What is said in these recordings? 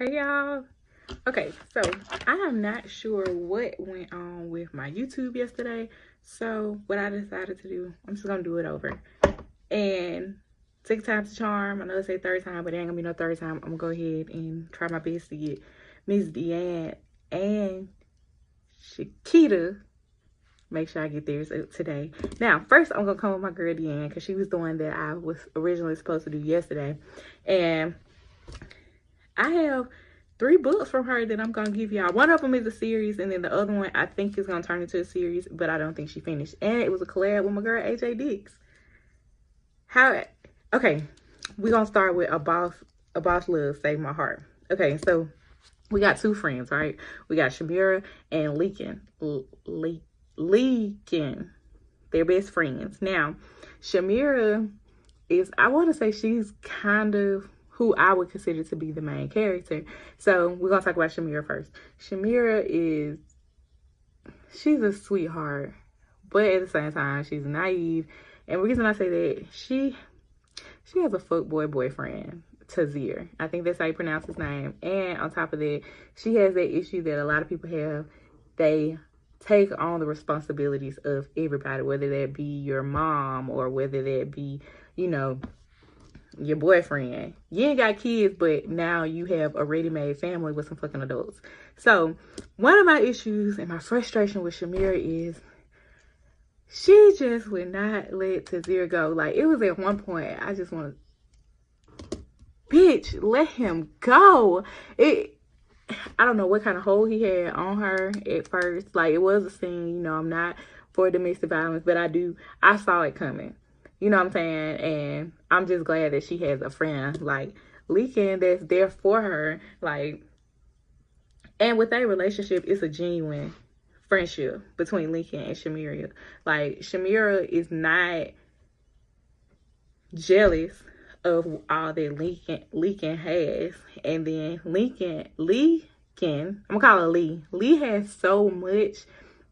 Hey y'all. Okay, so I am not sure what went on with my YouTube yesterday. So what I decided to do, I'm just gonna do it over. And second time's a charm. I know they say third time, but there ain't gonna be no third time. I'm gonna go ahead and try my best to get Miss Dee Ann and Shakita. Make sure I get theirs today. Now, first I'm gonna come with my girl Dee Ann because she was the one that I was originally supposed to do yesterday. And I have 3 books from her that I'm gonna give y'all. One of them is a series, and then the other one I think is gonna turn into a series, but I don't think she finished. And it was a collab with my girl AJ Dix. Okay, we're gonna start with a boss love save my heart. Okay, so we got 2 friends, right? We got Shamira and Leakin. They're best friends. Now, Shamira is, I want to say she's kind of who I would consider to be the main character. So we're going to talk about Shamira first. Shamira she's a sweetheart, but at the same time, she's naive. And the reason I say that, she has a fuckboy boyfriend, Tazir. I think that's how you pronounce his name. And on top of that, she has that issue that a lot of people have. They take on the responsibilities of everybody, whether that be your mom or whether that be, your boyfriend. You ain't got kids, but now you have a ready-made family with some fucking adults. So one of my issues and my frustration with Shamira is she just would not let Tazir go. Like, it was at one point I just want to, bitch, let him go. I don't know what kind of hold he had on her at first. Like, it was a scene, I'm not for domestic violence, but I saw it coming. You know what I'm saying? And I'm just glad that she has a friend like Leakin that's there for her. Like, and with their relationship, it's a genuine friendship between Leakin and Shamira. Like, Shamira is not jealous of all that Leakin has. And then Leakin, I'm gonna call her Lee. Lee has so much,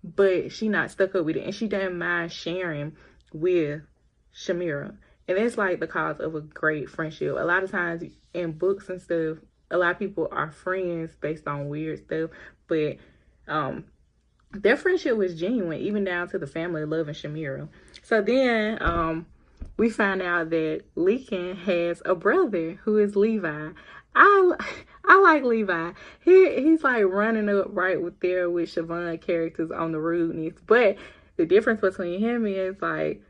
but she not stuck up with it, and she doesn't mind sharing with Shamira. And that's like the cause of a great friendship. A lot of times in books and stuff, a lot of people are friends based on weird stuff, but their friendship was genuine, even down to the family loving Shamira. So then we find out that Leakin has a brother who is Levi. I like Levi. He's like running up right with Siobhan characters on the rudeness. But the difference between him is, like,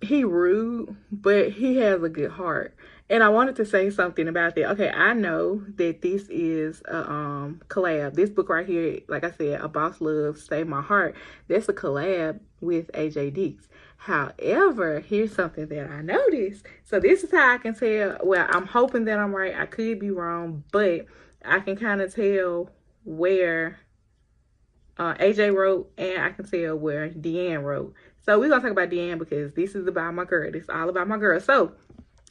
he rude, but he has a good heart. And I wanted to say something about that. Okay, I know that this is a collab. This book right here, like I said, A Boss Love Save My Heart, that's a collab with AJ Dix. However, here's something that I noticed. So this is how I can tell. Well, I'm hoping that I'm right. I could be wrong, but I can kind of tell where AJ wrote, and I can tell where Dee Ann wrote. So we're going to talk about Dee Ann because this is about my girl. This is all about my girl. So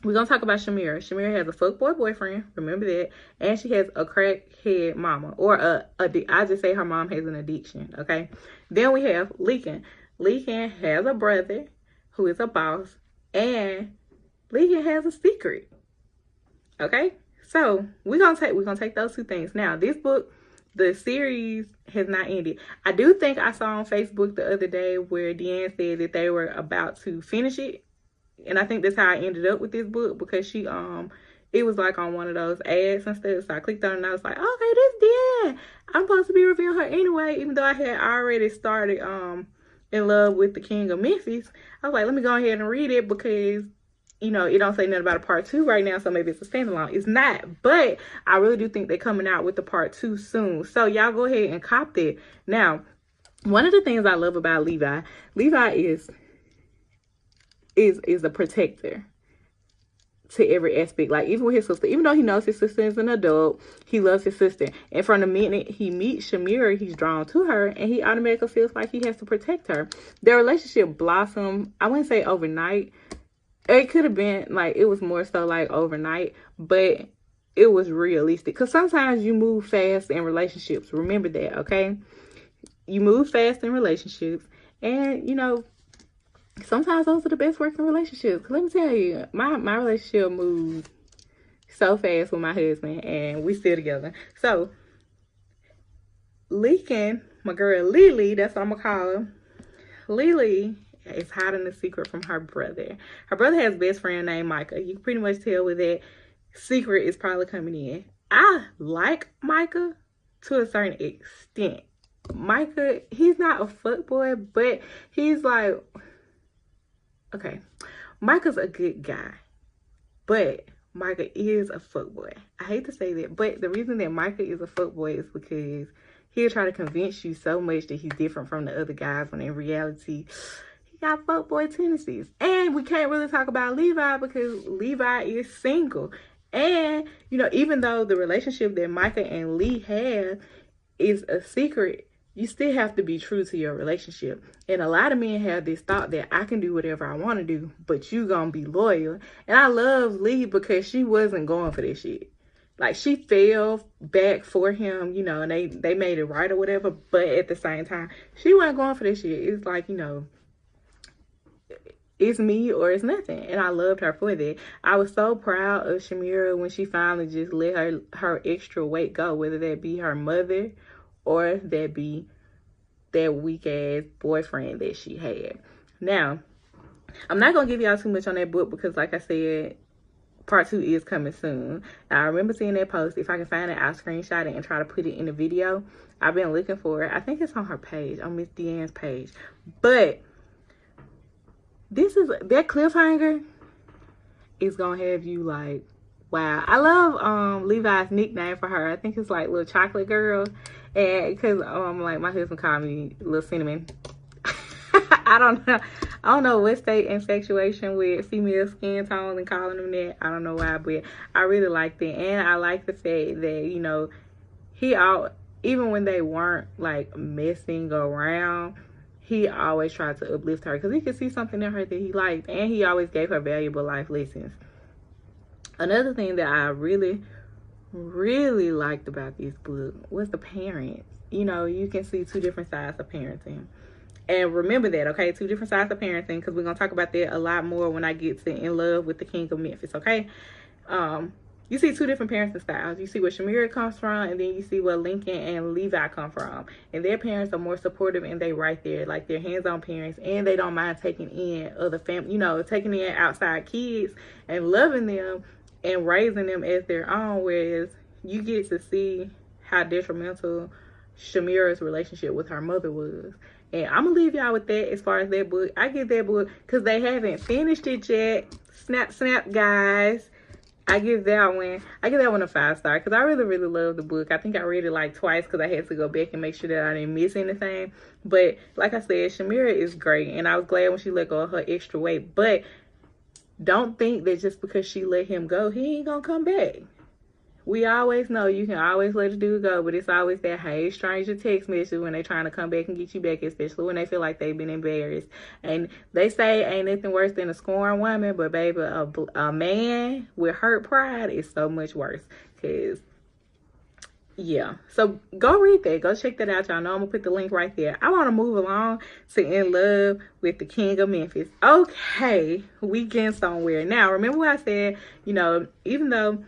we're going to talk about Shamira. Shamira has a fuckboy boyfriend. Remember that. And she has a crackhead mama. Or I just say her mom has an addiction. Okay. Then we have Leakin. Leakin has a brother who is a boss. And Leakin has a secret. Okay. So we're gonna take those 2 things. Now, this book, the series has not ended. I do think I saw on Facebook the other day where Dee Ann said that they were about to finish it. And I think that's how I ended up with this book, because she it was like on one of those ads and stuff. So I clicked on it and I was like, okay, this Dee Ann. I'm supposed to be reviewing her anyway, even though I had already started in love with the King of Memphis. I was like, let me go ahead and read it because it don't say nothing about a part 2 right now, so maybe it's a standalone. It's not, but I really do think they're coming out with the part 2 soon. So y'all go ahead and cop that. Now, one of the things I love about Levi is a protector to every aspect. Like, even with his sister, even though he knows his sister is an adult, he loves his sister. And from the minute he meets Shamira, he's drawn to her, and he automatically feels like he has to protect her. Their relationship blossomed, I wouldn't say overnight. It could have been, like, it was more so, like, overnight, but it was realistic. Because sometimes you move fast in relationships. Remember that, okay? You move fast in relationships, and, sometimes those are the best working relationships. Let me tell you, my relationship moved so fast with my husband, and we still together. So Leakin, my girl Lily, that's what I'm gonna call her. Lily is hiding a secret from her brother. Her brother has a best friend named Micah. You can pretty much tell with that secret is probably coming in. I like Micah to a certain extent. Micah, he's not a fuckboy, but he's like, okay, Micah's a good guy, but Micah is a fuckboy. I hate to say that, but the reason that Micah is a fuckboy is because he'll try to convince you so much that he's different from the other guys when in reality, he got fuckboy tendencies. And we can't really talk about Levi because Levi is single. And, you know, even though the relationship that Micah and Lee have is a secret, you still have to be true to your relationship. And a lot of men have this thought that I can do whatever I want to do, but you gonna be loyal. And I love Lee because she wasn't going for this shit. Like, she fell back for him, you know, and they made it right or whatever. But at the same time, she wasn't going for this shit. It's like, you know, it's me or it's nothing. And I loved her for that. I was so proud of Shamira when she finally just let her extra weight go, whether that be her mother or that be that weak ass boyfriend that she had. Now, I'm not gonna give y'all too much on that book because, like I said, part 2 is coming soon. Now, I remember seeing that post. If I can find it, I'll screenshot it and try to put it in the video. I've been looking for it. I think it's on her page, on Miss Dee Ann's page. But this is that cliffhanger is gonna have you like, wow. I love Levi's nickname for her. I think it's like Little Chocolate Girl. And because like my husband called me Little Cinnamon. I don't know what's their infatuation with female skin tones and calling them that. I don't know why, but I really like that. And I like the fact that, you know, even when they weren't like messing around, he always tried to uplift her because he could see something in her that he liked, and he always gave her valuable life lessons. Another thing that I really liked about this book was the parents. You know, you can see 2 different sides of parenting. And remember that, okay? 2 different sides of parenting, because we're going to talk about that a lot more when I get to In Love with the King of Memphis, okay? You see 2 different parenting styles. You see where Shamira comes from, and then you see where Lincoln and Levi come from. And their parents are more supportive, and they right there, like they're hands-on parents, and they don't mind taking in other family, you know, taking in outside kids and loving them and raising them as their own, whereas you get to see how detrimental Shamira's relationship with her mother was. And I'm gonna leave y'all with that as far as that book. I get that book because they haven't finished it yet. Snap, snap, guys. I give that one a 5-star because I really love the book. I think I read it like twice because I had to go back and make sure that I didn't miss anything. But like I said, Shamira is great, and I was glad when she let go of her extra weight. But don't think that just because she let him go, he ain't gonna come back. We always know you can always let a dude go, but it's always that hey stranger text message when they trying to come back and get you back, especially when they feel like they've been embarrassed. And they say ain't nothing worse than a scorned woman, but baby, a man with hurt pride is so much worse. Cause yeah, so go read that. Go check that out, y'all. Know I'm gonna put the link right there. I want to move along to In Love with the King of Memphis. Okay, we getting somewhere now. Remember what I said? You know, even though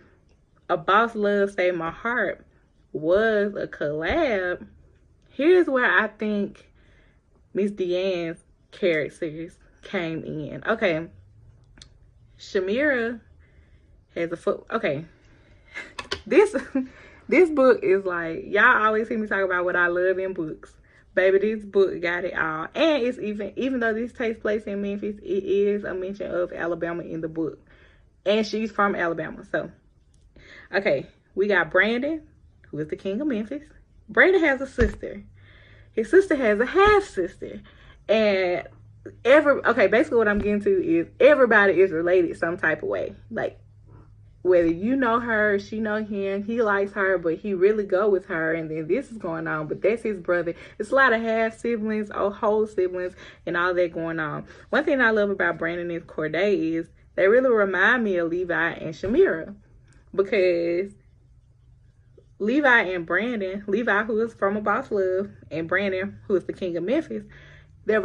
A Boss Love Saved My Heart was a collab, here's where I think Miss Dee Ann's characters came in. Okay, Shamira has a foot. Okay, this book is like, y'all always hear me talk about what I love in books. Baby, this book got it all. And it's even though this takes place in Memphis, it is a mention of Alabama in the book. And she's from Alabama, so. Okay, we got Brandon, who is the King of Memphis. Brandon has a sister. His sister has a half-sister. And basically what I'm getting to is everybody is related some type of way. Like, whether you know her, she know him, he likes her, but he really go with her, and then this is going on, but that's his brother. It's a lot of half-siblings, whole siblings, and all that going on. One thing I love about Brandon and Corday is they really remind me of Levi and Shamira. Because Levi and Brandon, Levi, who is from A Boss Love, and Brandon, who is the King of Memphis, they're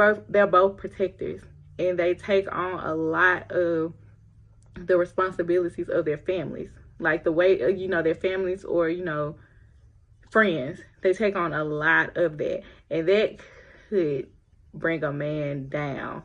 both protectors, and they take on a lot of the responsibilities of their families. Like the way, you know, their families or, you know, friends, they take on a lot of that. And that could bring a man down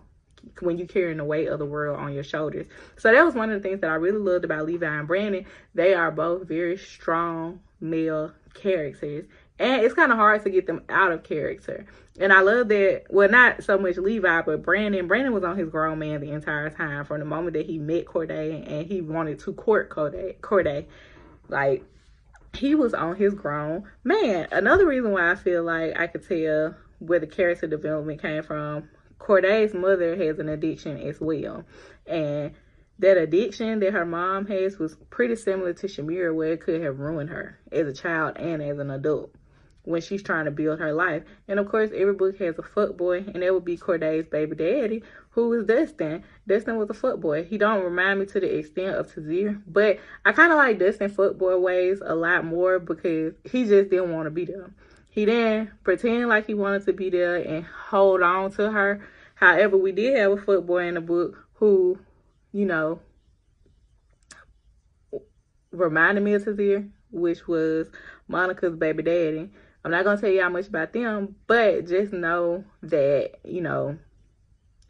when you're carrying the weight of the world on your shoulders. So that was one of the things that I really loved about Levi and Brandon. They are both very strong male characters. And it's kind of hard to get them out of character. And I love that, well, not so much Levi, but Brandon. Brandon was on his grown man the entire time from the moment that he met Corday and he wanted to court Corday. Like, he was on his grown man. Another reason why I feel like I could tell where the character development came from, Corday's mother has an addiction as well. And that addiction that her mom has was pretty similar to Shamira, where it could have ruined her as a child and as an adult when she's trying to build her life. And of course, every book has a fuckboy, and that would be Corday's baby daddy, who was Dustin. Dustin was a fuckboy. He don't remind me to the extent of Tazir, but I kind of like Dustin fuckboy ways a lot more because he just didn't want to be there. He didn't pretend like he wanted to be there and hold on to her. However, we did have a fuckboy in the book who, you know, reminded me of Tazir, which was Monica's baby daddy. I'm not going to tell y'all much about them, but just know that, you know,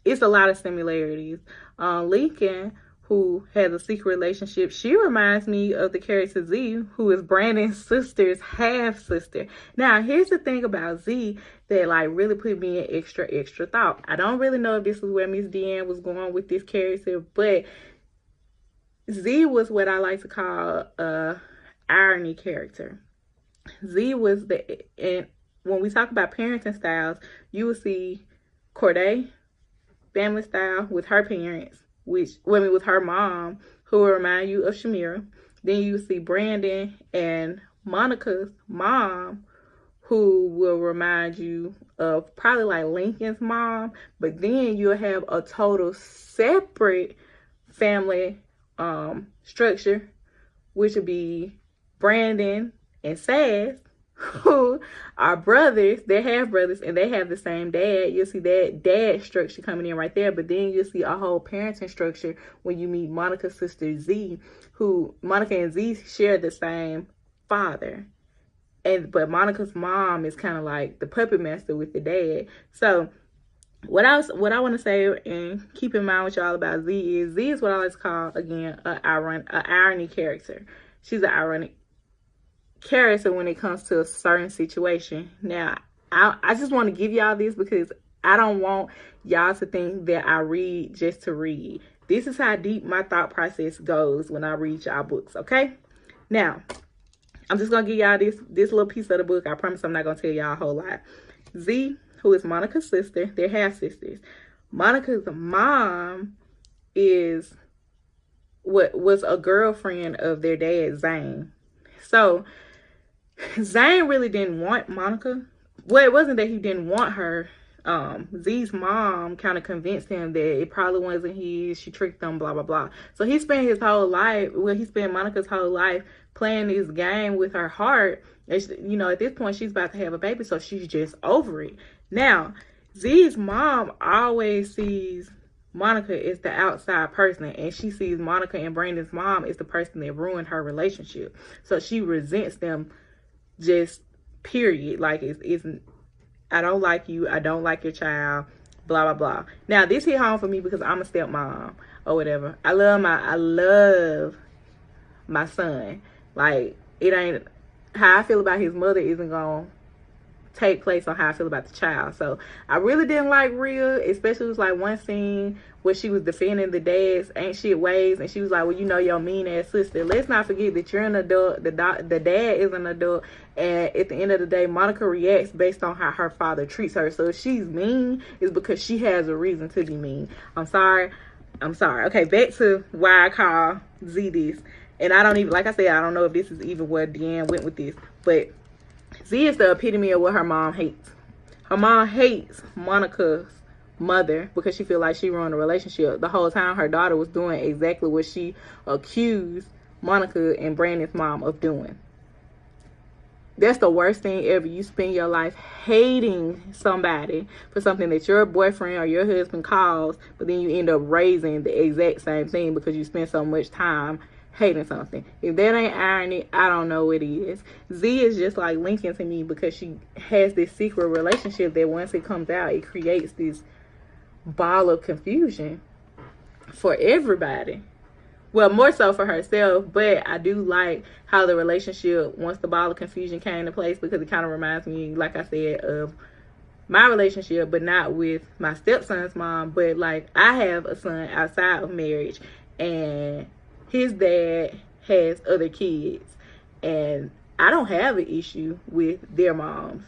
it's a lot of similarities. Lincoln, who has a secret relationship, she reminds me of the character Z, who is Brandon's sister's half-sister. Now, here's the thing about Z that, like, really put me in extra thought. I don't really know if this is where Miss Dee Ann was going with this character, but Z was what I like to call a irony character. Z was and when we talk about parenting styles, you will see Corday, family style with her parents, with her mom, who will remind you of Shamira. Then you see Brandon and Monica's mom, who will remind you of probably like Lincoln's mom. But then you'll have a total separate family structure, which would be Brandon and Sass, who are brothers. They're half brothers and they have the same dad. You'll see that dad structure coming in right there. But then you'll see a whole parenting structure when you meet Monica's sister Z, who Monica and Z share the same father. But Monica's mom is kind of like the puppet master with the dad. So what I want to say and keep in mind with y'all about Z is what I like to call, again, an irony character. She's an ironic character when it comes to a certain situation. Now, I just want to give y'all this because I don't want y'all to think that I read just to read. This is how deep my thought process goes when I read y'all books, okay? Now, I'm just going to give y'all this little piece of the book. I promise I'm not going to tell y'all a whole lot. Z, who is Monica's sister, they're half-sisters. Monica's mom is what was a girlfriend of their dad, Zane. So Zane really didn't want Monica. Well, it wasn't that he didn't want her. Z's mom kind of convinced him that it probably wasn't his. She tricked him, blah, blah, blah. So he spent his whole life, he spent Monica's whole life playing this game with her heart. And she, you know, at this point, she's about to have a baby, so she's just over it. Now, Z's mom always sees Monica as the outside person, and she sees Monica and Brandon's mom as the person that ruined her relationship. So she resents them, just period. Like, it's I don't like you, I don't like your child, blah blah blah. Now this hit home for me because I'm a stepmom or whatever. I love my son. Like, it ain't how I feel about his mother isn't gonna take place on how I feel about the child. So I really didn't like Rhea, especially it was like one scene where she was defending the dad's ain't shit ways, and she was like, well, you know, your mean ass sister. Let's not forget that you're an adult, the dad is an adult, and at the end of the day, Monica reacts based on how her father treats her. So if she's mean, it's because she has a reason to be mean. I'm sorry. Okay, back to why I call Z this. And I don't even, like I said, I don't know if this is even where Dee Ann went with this, but Z is the epitome of what her mom hates. Her mom hates Monica's mother because she feels like she ruined the relationship. The whole time her daughter was doing exactly what she accused Monica and Brandon's mom of doing. That's the worst thing ever. You spend your life hating somebody for something that your boyfriend or your husband caused, but then you end up raising the exact same thing because you spend so much time hating something. If that ain't irony, I don't know what is. Z is just like Lincoln to me because she has this secret relationship that once it comes out, it creates this ball of confusion for everybody. Well, more so for herself, but I do like how the relationship, once the ball of confusion came into place, because it kind of reminds me, like I said, of my relationship, but not with my stepson's mom. But like, I have a son outside of marriage, and his dad has other kids, and I don't have an issue with their moms.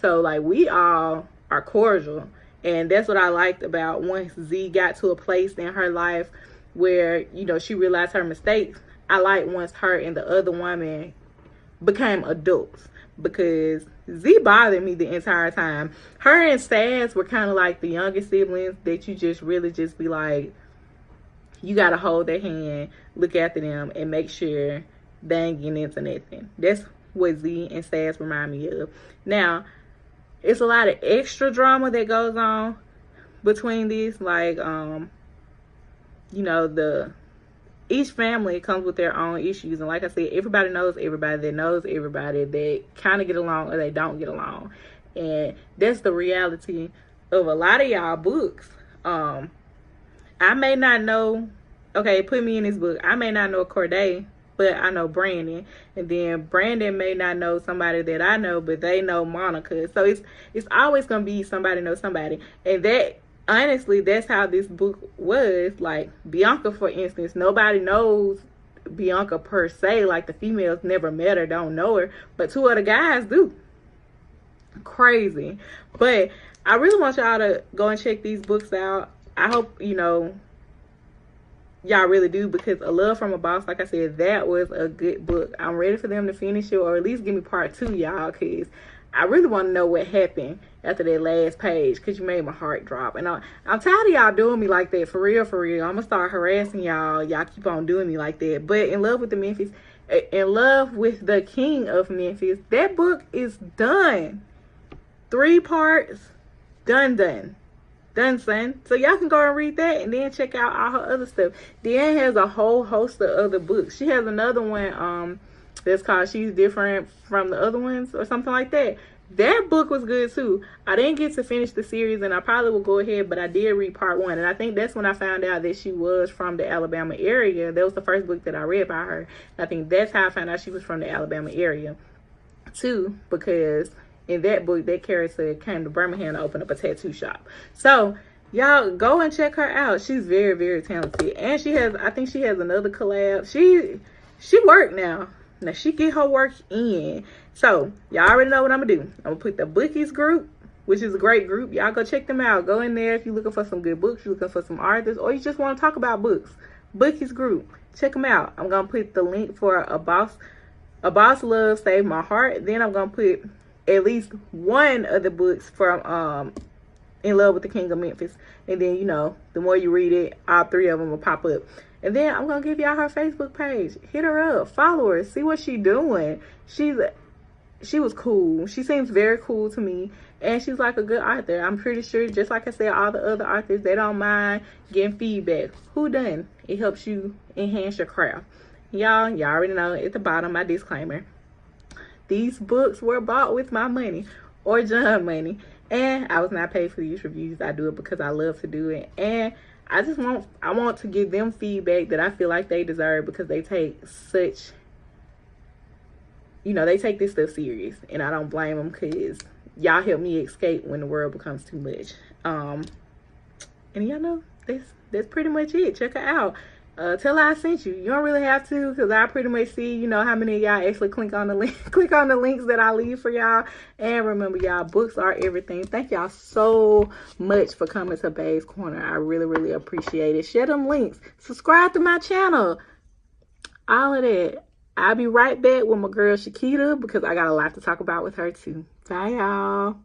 So like, we all are cordial, and that's what I liked about once Z got to a place in her life where, you know, she realized her mistakes. I like once her and the other woman became adults, because Z bothered me the entire time. Her and Saz were kind of like the youngest siblings that you just really just be like, you gotta hold their hand, look after them, and make sure they ain't getting into nothing. That's what Z and Saz remind me of. Now, it's a lot of extra drama that goes on between these, like you know, each family comes with their own issues, and like I said, everybody knows everybody that knows everybody that kind of get along or they don't get along, and that's the reality of a lot of y'all books. I may not know, okay, put me in this book, I may not know Corday, but I know Brandon, and then Brandon may not know somebody that I know, but they know Monica. So it's always gonna be somebody knows somebody, and that, honestly, that's how this book was. Like Bianca, for instance, nobody knows Bianca per se. Like, the females never met her, don't know her, but two of the guys do. Crazy. But I really want y'all to go and check these books out. I hope, you know, y'all really do, because A Love from a Boss, like I said, that was a good book. I'm ready for them to finish it, or at least give me part 2, y'all, because I really want to know what happened after that last page, because you made my heart drop. And I'm tired of y'all doing me like that, for real, for real. I'm going to start harassing y'all. Y'all keep on doing me like that. But In Love with the King of Memphis, that book is done. 3 parts, done, son. So y'all can go and read that, and then check out all her other stuff. Dee Ann has a whole host of other books. She has another one that's called She's Different from the Other Ones, or something like that. That book was good too. I didn't get to finish the series, and I probably will go ahead, but I did read part 1, and I think that's when I found out that she was from the Alabama area. That was the first book that I read by her. I think that's how I found out she was from the Alabama area too, because in that book, that character came to Birmingham to open up a tattoo shop. So y'all go and check her out. She's very, very talented, and she has, I think she has another collab. She worked now. Now she get her work in. So y'all already know what I'm gonna do. I'm gonna put the Bookies group, which is a great group. Y'all go check them out. Go in there if you're looking for some good books, you're looking for some authors, or you just want to talk about books. Bookies group, check them out. I'm gonna put the link for A Boss Love Saved My Heart. Then I'm gonna put at least one of the books from In Love with the King of Memphis, and then, you know, the more you read it, all 3 of them will pop up. And then I'm gonna give y'all her Facebook page. Hit her up, follow her, see what she doing. She was cool. She seems very cool to me, and she's like a good author. I'm pretty sure, just like I said, all the other authors, they don't mind getting feedback. Who done? It helps you enhance your craft. Y'all already know at the bottom my disclaimer. These books were bought with my money or John money, and I was not paid for these reviews. I do it because I love to do it, and I want to give them feedback that I feel like they deserve, because they take such, you know, they take this stuff serious, and I don't blame them, because y'all help me escape when the world becomes too much. And y'all know that's pretty much it. Check her out. Tell her I sent you. You don't really have to, because I pretty much see, you know, how many of y'all actually click on the links that I leave for y'all. And remember, y'all, books are everything. Thank y'all so much for coming to B.A.E's Corner. I really, really appreciate it. Share them links. Subscribe to my channel. All of that. I'll be right back with my girl Shakita, because I got a lot to talk about with her too. Bye, y'all.